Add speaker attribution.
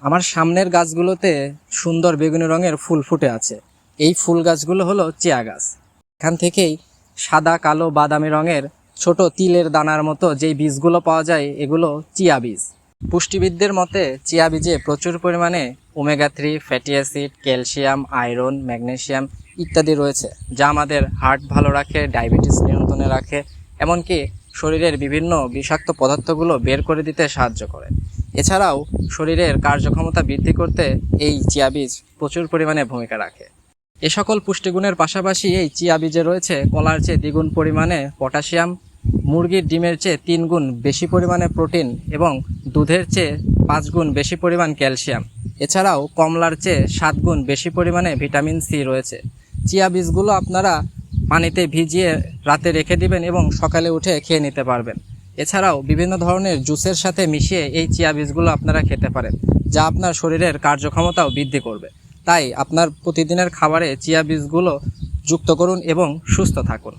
Speaker 1: আমার সামনের গাছগুলোতে সুন্দর বেগুনি রঙের ফুল ফুটে আছে। এই ফুল গাছগুলো হলো চিয়া গাছ। এখান থেকেই সাদা, কালো, বাদামি রঙের ছোট তিলের দানার মতো যেই বীজগুলো পাওয়া যায় এগুলো চিয়া বীজ। পুষ্টিবিদদের মতে চিয়া বীজে প্রচুর পরিমাণে omega 3 fatty acid, calcium, iron, magnesium ইত্যাদি রয়েছে, যা আমাদের হার্ট ভালো রাখে, ডায়াবেটিস নিয়ন্ত্রণে রাখে, এমনকি শরীরের বিভিন্ন বিষাক্ত পদার্থগুলো বের করে দিতে সাহায্য করে। এছাড়াও শরীরের কার্যক্ষমতা বৃদ্ধি করতে এই চিয়া বীজ প্রচুর পরিমাণে ভূমিকা রাখে। এ সকল পুষ্টিগুণের পাশাপাশি এই চিয়া বীজে রয়েছে কলার চেয়ে দ্বিগুণ পরিমাণে পটাশিয়াম, মুরগির ডিমের চেয়ে 3 গুণ বেশি পরিমাণে প্রোটিন এবং দুধের চেয়ে 5 গুণ বেশি পরিমাণ ক্যালসিয়াম। এছাড়াও কমলার চেয়ে 7 গুণ বেশি পরিমাণে ভিটামিন সি রয়েছে। চিয়া বীজগুলো আপনারা পানিতে ভিজিয়ে রাতে রেখে দিবেন এবং সকালে উঠে খেয়ে নিতে পারবেন। এছাড়াও বিভিন্ন ধরনের জুসের সাথে মিশিয়ে এই চিয়া বীজগুলো আপনারা খেতে পারেন, যা আপনার শরীরের কার্যক্ষমতাও বৃদ্ধি করবে। তাই আপনার প্রতিদিনের খাবারে চিয়া বীজগুলো যুক্ত করুন এবং সুস্থ থাকুন।